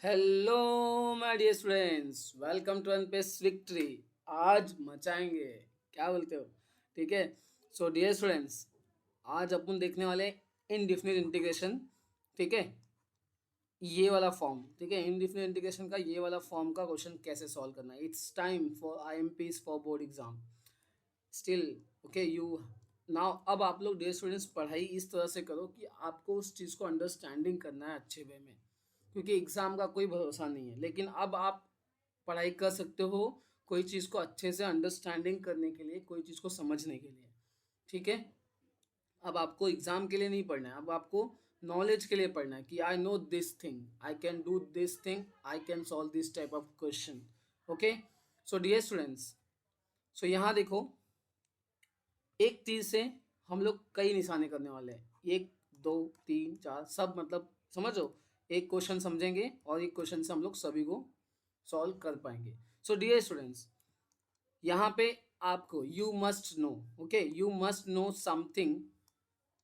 Hello my dear students, welcome to अनपेस victory. आज मचाएंगे, क्या बोलते हो? ठीक है। सो डियर स्टूडेंट्स, आज अपन देखने वाले इनडिफिनिट इंटीग्रेशन। ठीक है, ये वाला फॉर्म। ठीक है, इनडिफिनिट इंटीग्रेशन का ये वाला फॉर्म का क्वेश्चन कैसे सॉल्व करना है। It's time for IMPs for board exam still. Okay you now, अब आप लोग डियर स्टूडेंट्स पढ़ाई इस तरह से करो कि आपको उस चीज़ को अंडरस्टैंडिंग करना है अच्छे वे में, क्योंकि एग्ज़ाम का कोई भरोसा नहीं है। लेकिन अब आप पढ़ाई कर सकते हो कोई चीज़ को अच्छे से अंडरस्टैंडिंग करने के लिए, कोई चीज़ को समझने के लिए। ठीक है, अब आपको एग्ज़ाम के लिए नहीं पढ़ना है, अब आपको नॉलेज के लिए पढ़ना है कि I know this thing, I can do this thing, I can solve this type of question. Okay, so dear students, so यहाँ देखो, एक तीर से हम लोग कई निशाने करने वाले हैं। एक, दो, तीन, चार, सब मतलब समझो। एक क्वेश्चन समझेंगे और एक क्वेश्चन से हम लोग सभी को सॉल्व कर पाएंगे। सो डियर स्टूडेंट्स, यहाँ पे आपको you must know, okay, you must know something.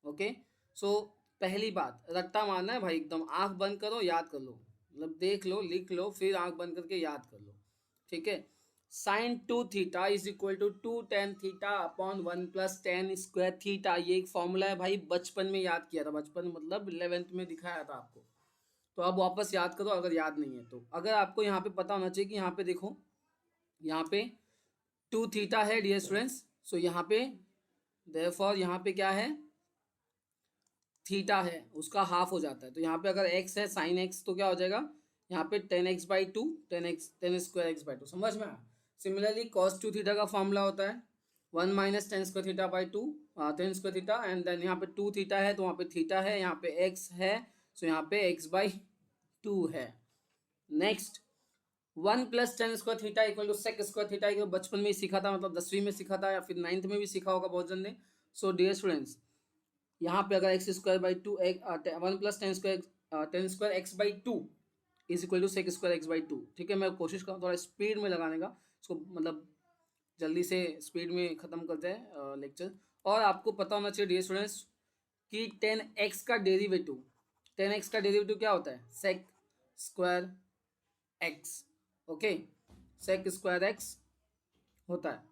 Okay, so पहली बात, रट्टा मारना है भाई, एकदम आंख बंद करो, याद कर लो, मतलब देख लो, लिख लो, फिर आंख बंद करके याद कर लो। ठीक है, sine two theta is equal to 2 tan theta upon 1 + tan² theta. ये एक फॉर्मूला है भाई, बचपन में याद किया था, बचपन मतलब 11th में दिखाया था आपको। तो अब वापस याद करो अगर याद नहीं है तो। अगर आपको यहाँ पे पता होना चाहिए कि यहाँ पे देखो, यहाँ पे 2 थीटा है डियर स्टूडेंट्स। सो यहाँ पे देयरफॉर यहाँ पे क्या है, थीटा है, उसका हाफ हो जाता है। तो यहाँ पे अगर x है साइन x, तो क्या हो जाएगा यहाँ पे 10x/2, 10 स्क्वायर x/2। समझ में आया? सिमिलरली cos 2 थीटा का फॉर्मूला होता है 1 - tan² theta, 10 square theta, and then यहाँ पे 2 थीटा है तो वहाँ पे थीटा है, यहाँ पे x है, सो यहाँ पे x/2 है। Next, 1 + tan² theta equal to sec² theta, बचपन में ही सीखा था, मतलब 10वीं में सीखा था या फिर 9th में भी सीखा होगा बहुत जन ने। सो डियर स्टूडेंट्स, यहाँ पे अगर x²/2, 1 + tan² x/2 is equal to sec² x/2। ठीक है, मैं कोशिश करूँ थोड़ा स्पीड में लगाने का, इसको मतलब जल्दी से स्पीड में ख़त्म करते हैं लेक्चर। और आपको पता होना चाहिए डियर स्टूडेंट्स कि 10x का डेरिवेटिव क्या होता है, sec²x। ओके, sec² x होता है।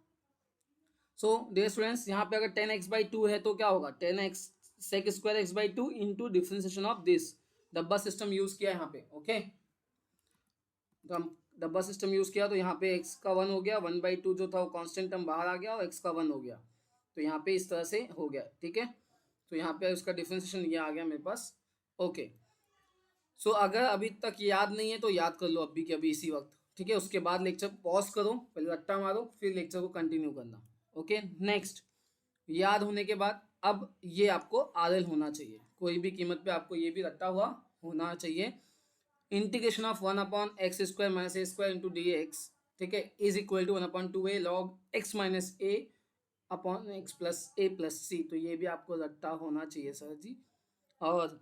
सो डियर स्टूडेंट्स, यहाँ पे अगर 10x/2 है तो क्या होगा, 10x sec² x/2 into differentiation of this. डब्बा सिस्टम यूज किया यहाँ पे। ओके, तो हम डब्बा सिस्टम यूज किया तो यहाँ पे x का 1 हो गया, 1/2 जो था वो कांस्टेंट टर्म बाहर आ गया और x का 1 हो गया। तो यहाँ पे इस तरह से हो गया। ठीक है, तो यहाँ पे उसका डिफ्रेंसिएशन ये आ गया मेरे पास। ओके, सो अगर अभी तक याद नहीं है तो याद कर लो अभी के अभी इसी वक्त। ठीक है, उसके बाद लेक्चर पॉज करो, पहले रट्टा मारो, फिर लेक्चर को कंटिन्यू करना। ओके, नेक्स्ट, याद होने के बाद अब ये आपको RL होना चाहिए, कोई भी कीमत पे आपको ये भी रट्टा हुआ होना चाहिए। इंटीग्रेशन ऑफ 1/(x²-a²) ठीक है, is equal to 1/2a log x-a/x+a+c। तो ये भी आपको रट्टा होना चाहिए सर जी। और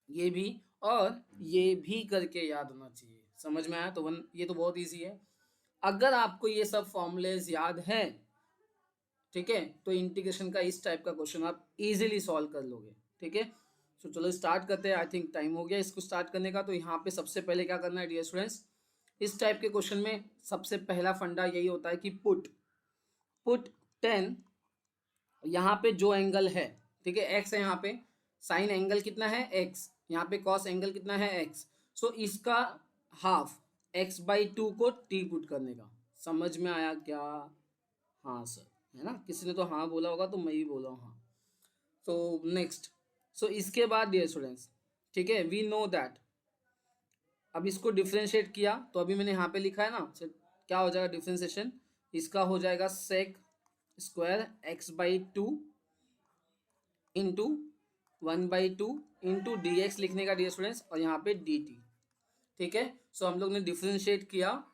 ये भी, और ये भी करके याद होना चाहिए। समझ में आया? तो वन, ये तो बहुत इजी है। अगर आपको ये सब फॉर्मूलेज याद है, ठीक है, तो इंटीग्रेशन का इस टाइप का क्वेश्चन आप इजीली सॉल्व कर लोगे। ठीक है, तो चलो स्टार्ट करते हैं। आई थिंक टाइम हो गया इसको स्टार्ट करने का। तो यहाँ पे सबसे पहले क्या करना है डियर स्टूडेंट्स, इस टाइप के क्वेश्चन में सबसे पहला फंडा यही होता है कि पुट पुट 10, यहाँ पे जो एंगल है, ठीक है, एक्स है, यहाँ पे साइन एंगल कितना है एक्स, यहाँ पे कॉस एंगल कितना है एक्स। सो इसका हाफ x/2 को टी पुट करने का। समझ में आया क्या? हाँ सर, है ना, किसी ने तो हाँ बोला होगा तो मैं भी बोला हूँ हाँ। तो नेक्स्ट, सो इसके बाद डियर स्टूडेंट्स, ठीक है, वी नो दैट, अब इसको डिफ्रेंशिएट किया तो अभी मैंने यहाँ पे लिखा है ना, so क्या हो जाएगा डिफ्रेंशिएशन, इसका हो जाएगा sec²x/2 इंटू 1/2 इंटू dx लिखने का डियर स्टूडेंट्स, और यहाँ पे dt। ठीक है, सो हम लोग ने डिफ्रेंशिएट किया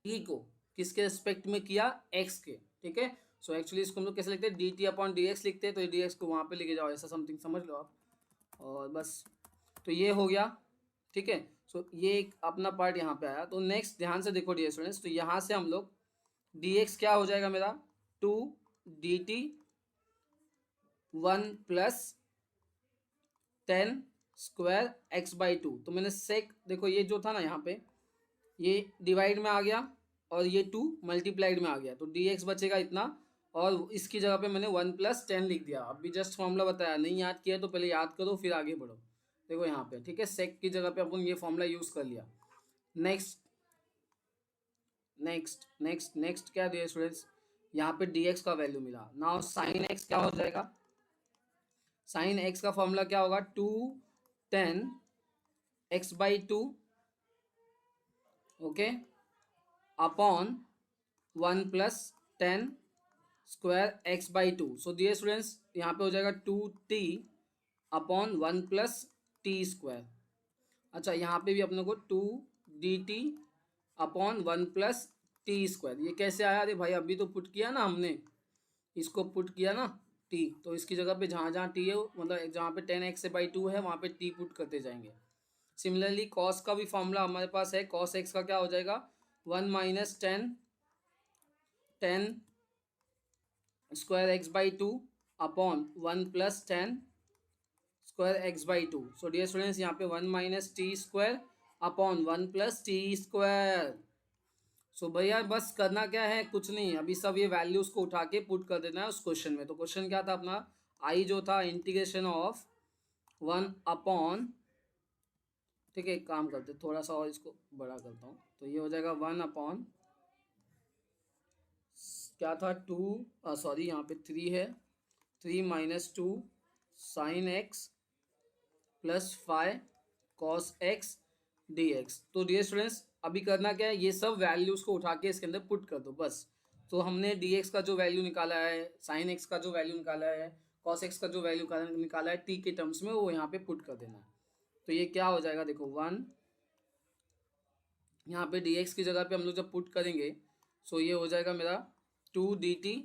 t को, किसके रिस्पेक्ट में किया, x के। ठीक है, सो एक्चुअली इसको हम लोग कैसे लिखते हैं, dt/dx लिखते हैं, तो ये dx को वहाँ पे लेके जाओ, ऐसा समथिंग समझ लो आप, और बस। तो ये हो गया। ठीक है, सो ये एक अपना पार्ट यहाँ पे आया। तो नेक्स्ट ध्यान से देखो डियर स्टूडेंट्स, तो यहाँ से हम लोग dx क्या हो जाएगा मेरा, 2 dt 1 + 10 square x by to. तो मैंने सेक, देखो ये जो था ना यहाँ पे, ये डिवाइड में आ गया और ये 2 मल्टीप्लाइड में आ गया, तो डी एक्स बचेगा इतना, और इसकी जगह पे मैंने 1+10 लिख दिया। अभी जस्ट फॉर्मूला बताया, नहीं याद किया तो पहले याद करो फिर आगे बढ़ो। देखो यहाँ पे, ठीक है, सेक की जगह पे अपन ये फॉर्मूला यूज कर लिया। नेक्स्ट नेक्स्ट नेक्स्ट नेक्स्ट क्या दिया स्टूडेंट्स, यहाँ पे डी एक्स का वैल्यू मिला। नाउ साइन एक्स क्या हो जाएगा, साइन एक्स का फॉर्मूला क्या होगा, 2 tan x by two, okay, upon 1+10 square x by two. So dear students यहाँ पे हो जाएगा 2t अपॉन 1+t²। अच्छा, यहाँ पे भी अपने को 2dt अपॉन 1+t²। ये कैसे आया, अरे भाई अभी तो पुट किया ना हमने, इसको पुट किया ना t, तो इसकी जगह पे जहाँ जहाँ t है, मतलब जहाँ पे 10x/2 है वहाँ पे t पुट करते जाएंगे। सिमिलरली कॉस का भी फॉर्मूला हमारे पास है, कॉस एक्स का क्या हो जाएगा, 1 - 10 square x by two upon 1+10 square x by two. So dear students यहाँ पे 1 - t² अपॉन 1+t²। सो भैया बस करना क्या है, कुछ नहीं, अभी सब ये वैल्यूज को उठा के पुट कर देना है उस क्वेश्चन में। तो क्वेश्चन क्या था अपना, आई जो था इंटीग्रेशन ऑफ 1 अपॉन, ठीक है, एक काम करते थोड़ा सा और इसको बड़ा करता हूँ, तो ये हो जाएगा 1 अपॉन, क्या था, 2, सॉरी यहाँ पे 3 है, 3 - 2 sine x plus 5 cos x D x. तो डियर स्टूडेंट्स अभी करना क्या है, ये सब वैल्यूज को उठा के इसके अंदर पुट कर दो बस। तो हमने डी एक्स का जो वैल्यू निकाला है, साइन एक्स का जो वैल्यू निकाला है, कॉस एक्स का जो वैल्यू निकाला है टी के टर्म्स में, वो यहाँ पे पुट कर देना है। तो ये क्या हो जाएगा, देखो 1, यहाँ पे डी एक्स की जगह पे हम लोग जब पुट करेंगे, सो ये हो जाएगा मेरा 2dt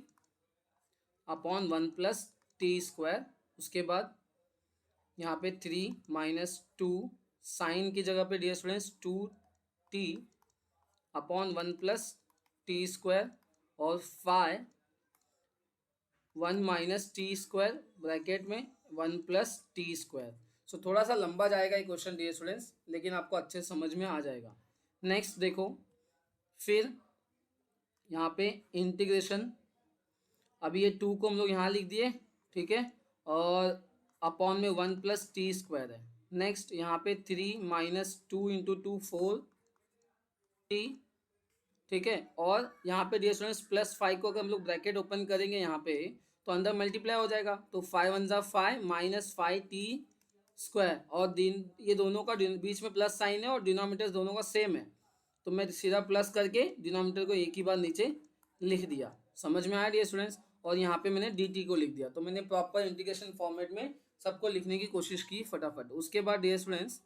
अपॉन 1+t²। उसके बाद यहाँ पे 3 - 2 साइन की जगह पे dear students 2t upon 1+t² और 5 1 - t² ब्रैकेट में 1+t²। सो थोड़ा सा लंबा जाएगा ये क्वेश्चन डियर स्टूडेंट्स, लेकिन आपको अच्छे से समझ में आ जाएगा। नेक्स्ट देखो, फिर यहाँ पे इंटीग्रेशन, अभी ये 2 को हम लोग यहाँ लिख दिए, ठीक है, और अपॉन में 1+t² है। नेक्स्ट यहाँ पे 3 - 2 × 2 4t, ठीक है, और यहाँ पे डियर स्टूडेंट्स +5 को अगर हम लोग ब्रैकेट ओपन करेंगे यहाँ पे, तो अंदर मल्टीप्लाई हो जाएगा, तो 5 × 1 = 5 -5t², और दिन ये दोनों का बीच में प्लस साइन है और डिनोमिनेटर दोनों का सेम है, तो मैं सीधा प्लस करके डिनोमिनेटर को एक ही बार नीचे लिख दिया। समझ में आया डियर स्टूडेंट्स, और यहाँ पे मैंने dt को लिख दिया। तो मैंने प्रॉपर इंटीग्रेशन फॉर्मेट में सबको लिखने की कोशिश की फटाफट। उसके बाद डियर स्टूडेंट्स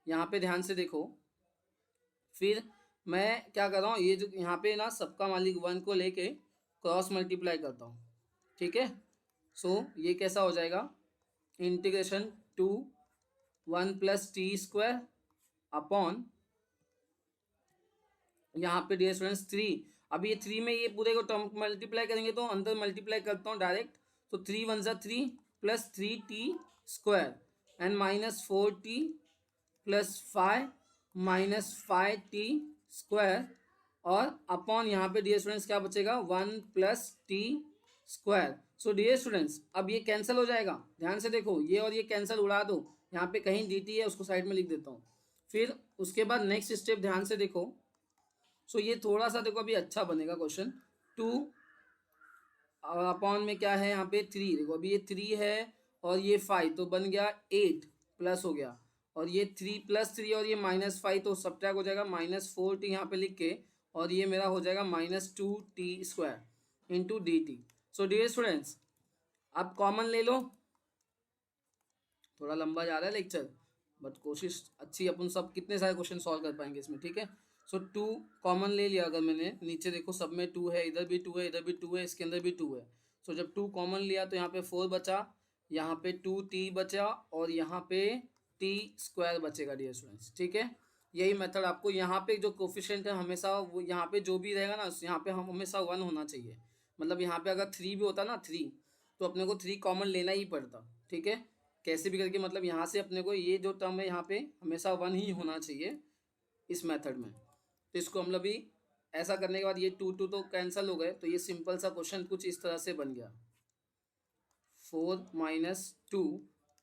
यहाँ पे ध्यान से देखो, फिर मैं क्या कर रहा हूँ, ये जो यहाँ पे ना सबका मालिक 1 को लेके क्रॉस मल्टीप्लाई करता हूँ, ठीक है। सो ये कैसा हो जाएगा, इंटीग्रेशन 2 1+t² अपॉन, यहाँ पे डियर स्टूडेंट्स 3, अभी ये 3 में ये पूरे को टर्म मल्टीप्लाई करेंगे तो अंदर मल्टीप्लाई करता हूँ डायरेक्ट, तो 3 × 1 = 3 + 3t² एंड -4t + 5 -5t² और अपॉन यहाँ पे डियर स्टूडेंट्स क्या बचेगा, 1+t²। सो डियर स्टूडेंट्स अब ये कैंसिल हो जाएगा, ध्यान से देखो, ये और ये कैंसिल उड़ा दो, यहाँ पे कहीं dt है उसको साइड में लिख देता हूँ। फिर उसके बाद नेक्स्ट स्टेप ध्यान से देखो, सो ये थोड़ा सा देखो अभी अच्छा बनेगा क्वेश्चन। 2 अपॉन में क्या है यहाँ पे 3, देखो अभी ये 3 है और ये 5, तो बन गया 8 प्लस हो गया, और ये 3 + 3 और ये -5 तो सब्ट्रैक्ट हो जाएगा, -4t यहाँ पे लिख के, और ये मेरा हो जाएगा -2t² into dt। So dear students आप कॉमन ले लो, थोड़ा लंबा जा रहा है लेक्चर बट कोशिश अच्छी, अपन सब कितने सारे क्वेश्चन सॉल्व कर पाएंगे इसमें, ठीक है। सो 2 कॉमन ले लिया, अगर मैंने नीचे देखो सब में 2 है, इधर भी 2 है, इधर भी 2 है, इसके अंदर भी 2 है। सो जब 2 कॉमन लिया तो यहाँ पे 4 बचा, यहाँ पे 2t बचा, और यहाँ पे t² बचेगा डियर स्टूडेंट्स, ठीक है। यही मेथड आपको, यहाँ पे जो कोफिशिएंट है हमेशा वो यहाँ पे जो भी रहेगा ना, यहाँ पे हम हमेशा 1 होना चाहिए, मतलब यहाँ पे अगर 3 भी होता ना 3, तो अपने को 3 कॉमन लेना ही पड़ता, ठीक है। कैसे भी करके मतलब यहाँ से अपने को ये जो टर्म है यहाँ पे हमेशा 1 ही होना चाहिए इस मेथड में। तो इसको हम लोग भी ऐसा करने के बाद ये 2 2 तो कैंसिल हो गए, तो ये सिंपल सा क्वेश्चन कुछ इस तरह से बन गया 4 minus 2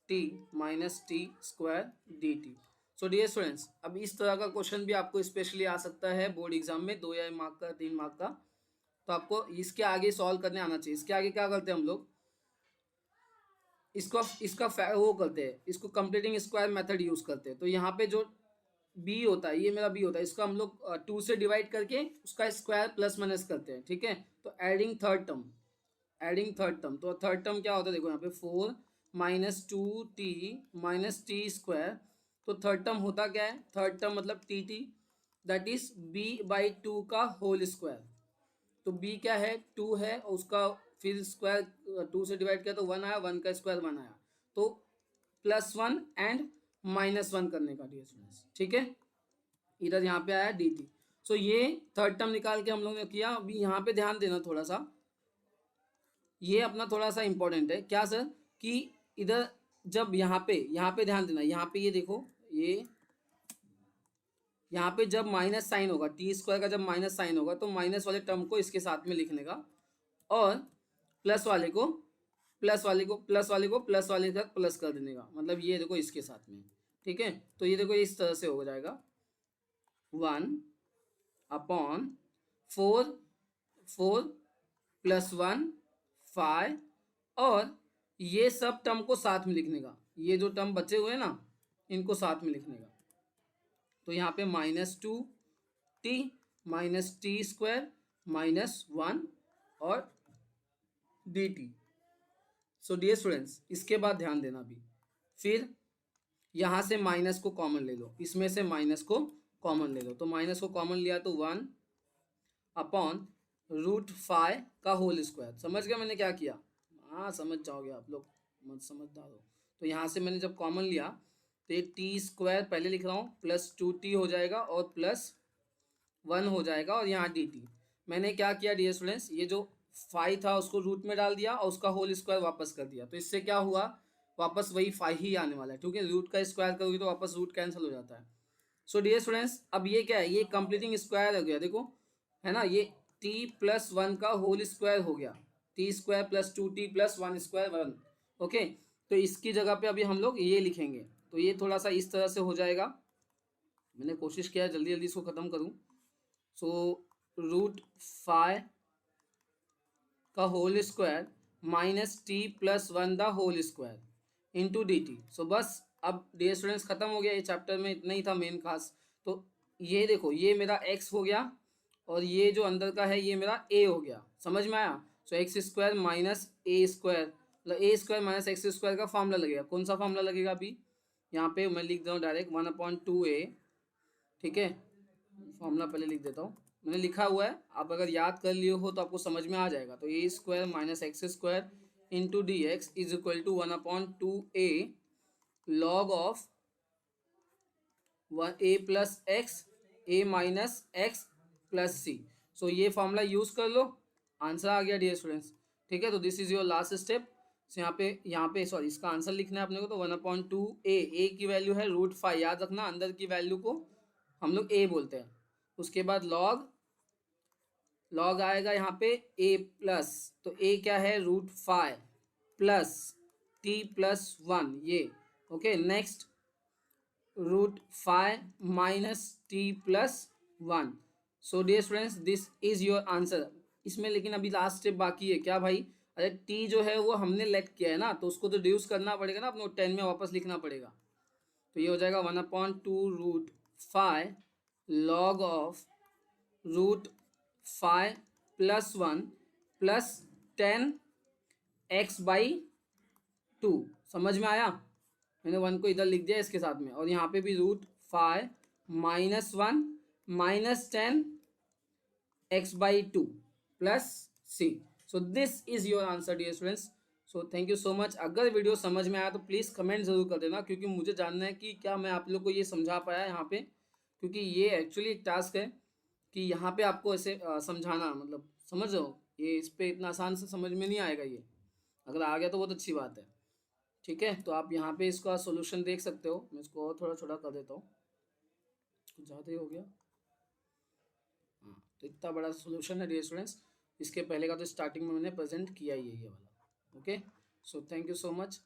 T minus T square D T. So dear students, अब इस तरह का क्वेश्चन भी आपको स्पेशली आ सकता है बोर्ड एग्जाम में, 2 या मार्क का 3 मार्क का। तो आपको इसके आगे सॉल्व करने आना चाहिए। इसके आगे क्या करते हैं हम लोग, इसको इसका वो करते हैं, इसको कंप्लीटिंग स्क्वायर मेथड यूज करते हैं। तो यहाँ पे जो बी होता है, ये मेरा बी होता है, इसको हम लोग 2 से डिवाइड करके उसका स्क्वायर प्लस माइनस करते हैं, ठीक है। तो एडिंग थर्ड टर्म, तो थर्ड टर्म क्या होता है, देखो यहाँ पे 4 minus 2 T minus T square. तो थर्ड टर्म होता क्या है, थर्ड टर्म मतलब T T, that is B by 2 का होल स्क्वायर। तो b क्या है, 2 है, और उसका फिर स्क्वायर 2 से डिवाइड किया तो 1 आया, 1 का स्क्वायर 1 आया। तो +1 एंड -1 करने का डियर स्टूडेंट्स, ठीक है। इधर यहाँ पे आया dt। सो ये थर्ड टर्म निकाल के हम लोगों ने किया। अभी यहाँ पे ध्यान देना थोड़ा सा, ये अपना थोड़ा सा इंपॉर्टेंट है। क्या सर, कि इधर जब यहाँ पे ध्यान देना, यहाँ पे ये देखो, ये यहाँ पे जब माइनस साइन होगा, टी स्क्वायर का जब माइनस साइन होगा तो माइनस वाले टर्म को इसके साथ में लिखने का, और प्लस वाले को प्लस वाले के साथ प्लस कर देने का, मतलब ये देखो इसके साथ में, ठीक है। तो ये देखो इस तरह से हो जाएगा 1/4 4 + 1 5, और ये सब टर्म को साथ में लिखने का, ये जो टर्म बचे हुए हैं ना इनको साथ में लिखने का। तो यहाँ पे -2 टी माइनस टी स्क्वायर -1 और D T. So dear students, इसके बाद ध्यान देना भी, फिर यहाँ से माइनस को कॉमन ले लो, इसमें से माइनस को कॉमन ले लो। तो माइनस को कॉमन लिया तो 1/√5 का होल स्क्वायर। समझ गया मैंने क्या किया, हाँ समझ जाओगे आप लोग, मत समझदार हो। तो यहाँ से मैंने जब कॉमन लिया तो ये टी स्क्वायर पहले लिख रहा हूँ, +2t हो जाएगा और +1 हो जाएगा, और यहाँ डी टी। मैंने क्या किया डियर स्टूडेंट्स, ये जो 5 था उसको रूट में डाल दिया और उसका होल स्क्वायर वापस कर दिया। तो इससे क्या हुआ, वापस वही 5 ही आने वाला है, ठीक है। रूट का स्क्वायर करोगे तो वापस रूट कैंसिल हो जाता है। सो डियर स्टूडेंट्स, अब ये क्या है, ये कंप्लीटिंग स्क्वायर हो गया, देखो है ना, ये t + 1 का होल स्क्वायर हो गया, t² + 2t + 1 स्क्वायर 1, ओके। तो इसकी जगह पे अभी हम लोग ये लिखेंगे, तो ये थोड़ा सा इस तरह से हो जाएगा। मैंने कोशिश किया जल्दी जल्दी इसको ख़त्म करूँ। सो √5 का whole square -t + 1 the whole square into d T. So बस अब डियर स्टूडेंट्स खत्म हो गया, ये चैप्टर में इतना ही था मेन खास। तो ये देखो, ये मेरा x हो गया, और ये जो अंदर का है ये मेरा a हो गया, समझ में आया। सो x² - a² मतलब a² - x² का फॉर्मूला लगेगा। कौन सा फॉर्मूला लगेगा, अभी यहाँ पे मैं लिख दे रहा हूँ डायरेक्ट, 1/2a, ठीक है। फॉर्मूला पहले लिख देता हूँ, मैंने लिखा हुआ है, आप अगर याद कर लिए हो तो आपको समझ में आ जाएगा। तो a² - x² into D X is equal to 1/2a log of a + x a - x + c। So ये फॉर्मूला यूज कर लो, आंसर आ गया डियर स्टूडेंट्स, ठीक है। तो this is your last step. So यहाँ पे सॉरी, इसका आंसर लिखना है अपने को। तो 1/2a, a की वैल्यू है √5, याद रखना अंदर की वैल्यू को हम लोग a बोलते हैं। उसके बाद लॉग आएगा यहाँ पे a प्लस, तो a क्या है √5 प्लस t + 1 ये, okay. Next √5 minus t + 1। So dear students, this is your answer. इसमें लेकिन अभी लास्ट स्टेप बाकी है, क्या भाई, अरे t जो है वो हमने लेट किया है ना, तो उसको तो रिड्यूस करना पड़ेगा ना, अपने 10 में वापस लिखना पड़ेगा। तो ये हो जाएगा 1/2 √5 log ऑफ √5 + 1 + 10x/2। समझ में आया, मैंने 1 को इधर लिख दिया इसके साथ में, और यहाँ पे भी √5 - 1 - 10x/2 + c। So this is your answer dear students. So thank you so much. अगर वीडियो समझ में आया तो प्लीज़ कमेंट ज़रूर कर देना, क्योंकि मुझे जानना है कि क्या मैं आप लोग को ये समझा पाया यहाँ पे, क्योंकि ये एक्चुअली एक टास्क है कि यहाँ पे आपको ऐसे समझाना, मतलब समझ रहे हो, ये इस पे इतना आसान से समझ में नहीं आएगा ये, अगर आ गया तो बहुत अच्छी बात है, ठीक है, तो आप यहाँ पे इसका सॉल्यूशन देख सकते हो। मैं इसको और थोड़ा छोटा कर देता हूँ, कुछ ज़्यादा ही हो गया। हाँ, तो इतना बड़ा सॉल्यूशन है डियर स्टूडेंट्स। इसके पहले का तो स्टार्टिंग में मैंने प्रेजेंट किया ही है ये वाला। Okay, so thank you so much.